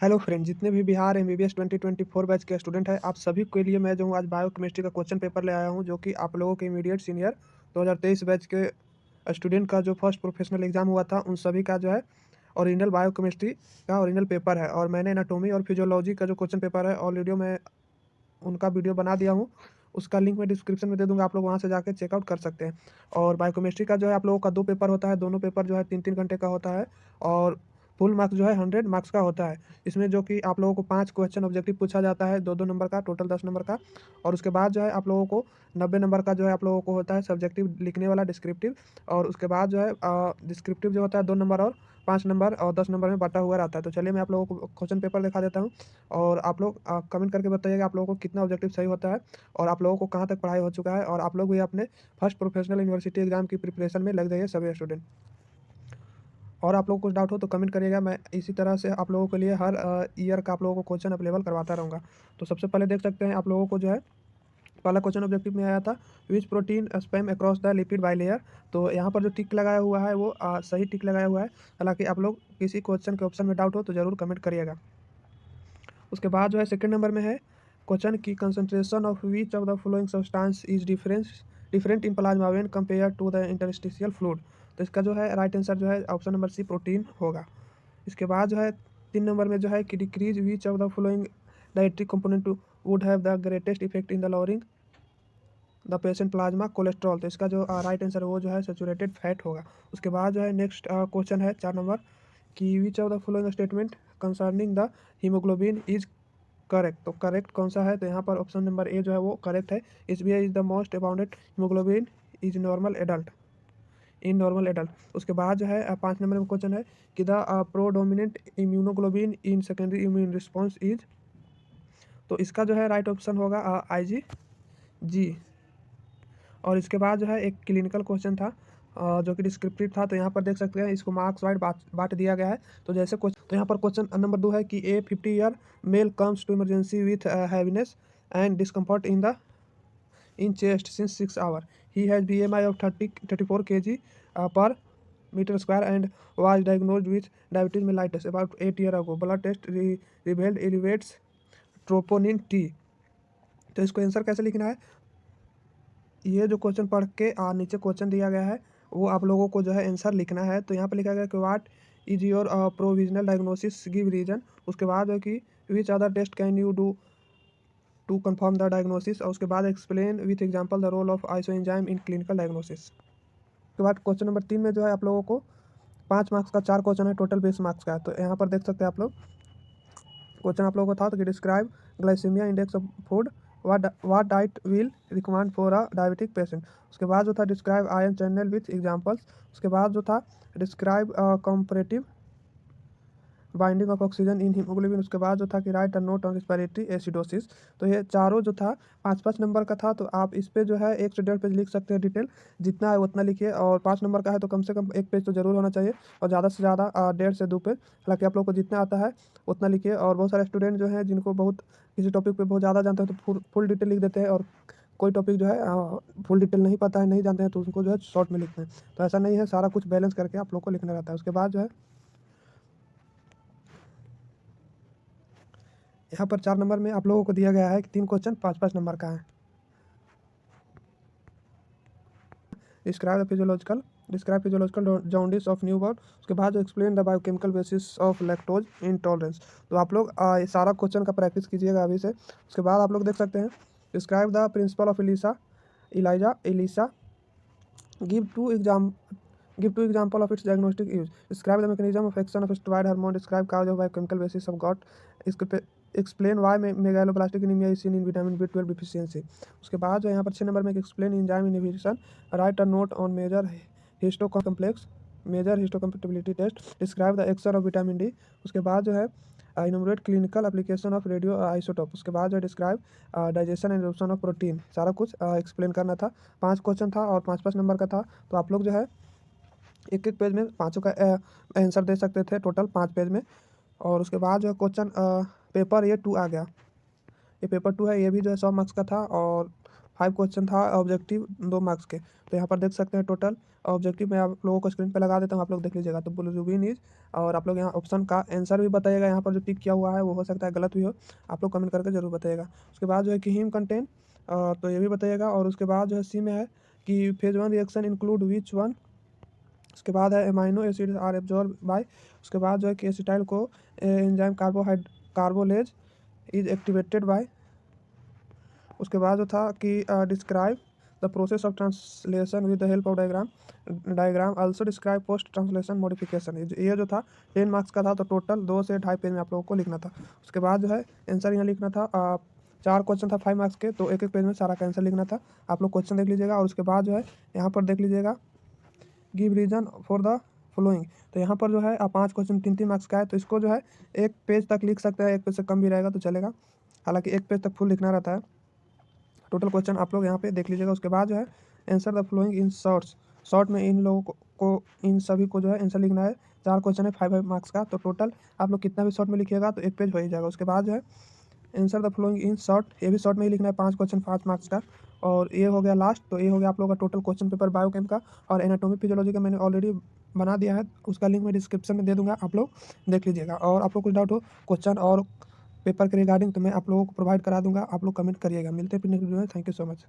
Hello friend, जितने भी Bihar MBBS 2024 batch के स्टूडेंट हैं, आप सभी के लिए मैं जो हूँ आज बायोकेमिस्ट्री का क्वेश्चन पेपर ले आया हूँ, जो कि आप लोगों के इमीडिएट सीनियर 2023 बैच के स्टूडेंट का जो फर्स्ट प्रोफेशनल एग्जाम हुआ था, उन सभी का जो है ओरिजिनल बायोकेमिस्ट्री का ओरिजिनल पेपर है। और मैंने एनाटॉमी और फिजियोलॉजी का जो क्वेश्चन पेपर है ऑलरेडी मैं उनका वीडियो बना दिया हूँ। उसका लिंक मैं डिस्क्रिप्शन में दे दूंगा, आप लोग वहाँ से जाकर चेकआउट कर सकते हैं। और बायोकेमिस्ट्री का जो है आप लोगों का 2 पेपर होता है, दोनों पेपर जो है 3-3 घंटे का होता है और फुल मार्क्स जो है 100 मार्क्स का होता है। इसमें जो कि आप लोगों को 5 क्वेश्चन ऑब्जेक्टिव पूछा जाता है, 2-2 नंबर का, टोटल 10 नंबर का। और उसके बाद जो है आप लोगों को 90 नंबर का जो है आप लोगों को होता है सब्जेक्टिव लिखने वाला डिस्क्रिप्टिव। और उसके बाद जो है डिस्क्रिप्टिव जो होता है 2 नंबर और 5 नंबर और 10 नंबर में बटा हुआ रहता है। तो चलिए मैं आप लोगों को क्वेश्चन पेपर दिखा देता हूँ और आप लोग कमेंट करके बताइएगा आप लोगों को कितना ऑब्जेक्टिव सही होता है और आप लोगों को कहाँ तक पढ़ाई हो चुका है। और आप लोग भी अपने फर्स्ट प्रोफेशनल यूनिवर्सिटी एग्जाम की प्रिपरेशन में लग जाइए सभी स्टूडेंट। और आप लोग को कुछ डाउट हो तो कमेंट करिएगा, मैं इसी तरह से आप लोगों के लिए हर ईयर का आप लोगों को क्वेश्चन अवेलेबल करवाता रहूँगा। तो सबसे पहले देख सकते हैं आप लोगों को जो है पहला क्वेश्चन ऑब्जेक्टिव में आया था, विच protein spam across the lipid bilayer. तो यहाँ पर जो टिक लगाया हुआ है वो सही टिक लगाया हुआ है। हालांकि आप लोग किसी क्वेश्चन के ऑप्शन में डाउट हो तो ज़रूर कमेंट करिएगा। उसके बाद जो है सेकंड नंबर में है क्वेश्चन की concentration of which of the following substance is different in plasma when compare to the interstitial fluid. तो इसका जो है राइट आंसर जो है ऑप्शन नंबर सी प्रोटीन होगा। इसके बाद जो है 3 नंबर में जो है कि decrease which of the following dietary component would have the greatest effect in the lowering the patient plasma cholesterol. तो इसका जो राइट आंसर है वो जो है सेचुरेटेड फैट होगा। उसके बाद जो है नेक्स्ट क्वेश्चन है 4 नंबर कि विच of the following statement concerning the haemoglobin is correct. तो करेक्ट कौन सा है, तो यहाँ पर ऑप्शन नंबर ए जो है वो करेक्ट है। SBI is the most abounded hemoglobin is normal adult in normal adult. उसके बाद जो है 5 नंबर में क्वेश्चन है कि the predominant immunoglobulin in secondary immune response is. तो इसका जो है राइट ऑप्शन होगा IgG। और इसके बाद जो है एक क्लिनिकल क्वेश्चन था जो कि डिस्क्रिप्टिव था। तो यहाँ पर देख सकते हैं इसको मार्क्स वाइड बांट दिया गया है। तो जैसे तो यहाँ पर क्वेश्चन नंबर 2 है कि a 50 year male comes to emergency with heaviness and discomfort in chest since 6 hour. He has BMI of 34 kg per meter square and was diagnosed with diabetes mellitus about 8 years ago. Blood test revealed elevates troponin T। तो इसको answer कैसे लिखना है, ये जो question पढ़ के नीचे क्वेश्चन दिया गया है वो आप लोगों को जो है आंसर लिखना है। तो यहाँ पे लिखा गया कि what is your provisional diagnosis give reason. उसके बाद है कि which other test can you do to confirm the diagnosis. और उसके बाद explain with example the role of isoenzyme in clinical diagnosis. उसके बाद क्वेश्चन नंबर 3 में जो है आप लोगों को 5 मार्क्स का 4 क्वेश्चन है, टोटल 20 मार्क्स का है। तो यहाँ पर देख सकते हैं आप लोग क्वेश्चन आप लोगों को था तो कि describe glycemia index of food, what diet will recommend for a diabetic patient. उसके बाद जो था describe ion channel with examples. उसके बाद जो था describe comparative binding of oxygen in haemoglobin. उसके बाद जो था कि write a note on respiratory acidosis. तो ये चारों जो था 5-5 नंबर का था। तो आप इस पे जो है 1 से 1.5 पेज लिख सकते हैं डिटेल, जितना है उतना लिखिए। और 5 नंबर का है तो कम से कम 1 पेज तो जरूर होना चाहिए और ज़्यादा से ज़्यादा 1.5 से 2 पेज। हालांकि आप लोग को जितना आता है उतना लिखिए। और बहुत सारे स्टूडेंट जो हैं जिनको बहुत किसी टॉपिक पे बहुत ज़्यादा जानते हैं तो फुल डिटेल लिख देते हैं, और कोई टॉपिक जो है फुल डिटेल नहीं पता है, नहीं जानते हैं, तो उनको जो है शॉर्ट में लिखते हैं। तो ऐसा नहीं है, सारा कुछ बैलेंस करके आप लोग को लिखना रहता है। उसके बाद जो है यहाँ पर 4 नंबर में आप लोगों को दिया गया है कि 3 क्वेश्चन 5-5 नंबर का है। Describe physiological jaundice of new born. उसके बाद जो explain the biochemical basis of lactose intolerance. तो आप लोग ये सारा क्वेश्चन का प्रैक्टिस कीजिएगा अभी से। उसके बाद आप लोग देख सकते हैं describe the principle of ELISA give two exam Give two example of its diagnostic use. Describe the mechanism of action of steroid hormone. Describe cause of biochemical basis of gout. Explain why megaloblastic anemia is seen in vitamin B12 deficiency. उसके बाद जो यहाँ पर 6 number में explain enzyme inhibition. Write a note on major histocomplex, major histocompatibility test. Describe the action of vitamin D. उसके बाद जो है enumerate clinical application of radio isotope। उसके बाद जो describe digestion and absorption of protein. सारा कुछ एक्सप्लेन करना था। 5 क्वेश्चन था और 5-5 नंबर का था। तो आप लोग जो है 1-1 पेज में पाँचों का आंसर दे सकते थे, टोटल 5 पेज में। और उसके बाद जो है क्वेश्चन पेपर ये 2 आ गया, ये पेपर 2 है, ये भी जो है 100 मार्क्स का था और 5 क्वेश्चन था ऑब्जेक्टिव 2 मार्क्स के। तो यहाँ पर देख सकते हैं टोटल ऑब्जेक्टिव मैं आप लोगों को स्क्रीन पे लगा देता हूँ, आप लोग देख लीजिएगा। तो बिलीन इज, और आप लोग यहाँ ऑप्शन का आंसर भी बताइएगा। यहाँ पर जो टिक किया हुआ है वो हो सकता है गलत भी हो, आप लोग कमेंट करके जरूर बताइएगा। उसके बाद जो है कि हिम कंटेंट, तो ये भी बताइएगा। और उसके बाद जो है सी में है कि phase 1 reaction include which one. उसके बाद है amino acid are absorb by. उसके बाद जो है कि acetyl coenzyme carboxylase is activated by. उसके बाद जो था कि describe the process of translation with the help of diagram also describe post translation modification. ये जो था 10 मार्क्स का था, तो टोटल 2 से 2.5 पेज में आप लोगों को लिखना था। उसके बाद जो है आंसर यहाँ लिखना था। 4 क्वेश्चन था 5 मार्क्स के, तो एक एक पेज में सारा का आंसर लिखना था। आप लोग क्वेश्चन देख लीजिएगा। और उसके बाद जो है यहाँ पर देख लीजिएगा give reason for the following. तो यहाँ पर जो है 5 क्वेश्चन 3-3 मार्क्स का है, तो इसको जो है एक पेज तक लिख सकते हैं, एक पेज से कम भी रहेगा तो चलेगा, हालांकि एक पेज तक फुल लिखना रहता है। टोटल क्वेश्चन आप लोग यहाँ पे देख लीजिएगा। उसके बाद जो है answer the following in shorts, short में इन लोगों को इन सभी को जो है आंसर लिखना है। 4 क्वेश्चन है 5 मार्क्स का, तो टोटल आप लोग कितना भी शॉर्ट में लिखिएगा तो एक पेज हो ही जाएगा। उसके बाद जो है answer the following in short, ये भी शॉर्ट में ही लिखना है, 5 क्वेश्चन 5 मार्क्स का। और ये हो गया लास्ट, तो ये हो गया आप लोगों का टोटल क्वेश्चन पेपर बायोकेम का। और एनाटॉमी फिजियोलॉजी का मैंने ऑलरेडी बना दिया है, उसका लिंक मैं डिस्क्रिप्शन में दे दूंगा, आप लोग देख लीजिएगा। और आप लोग कुछ डाउट हो क्वेश्चन और पेपर के रिगार्डिंग, तो मैं आप लोगों को प्रोवाइड करा दूंगा, आप लोग कमेंट करिएगा। मिलते हैं फिर नेक्स्ट वीडियो में। Thank you so much.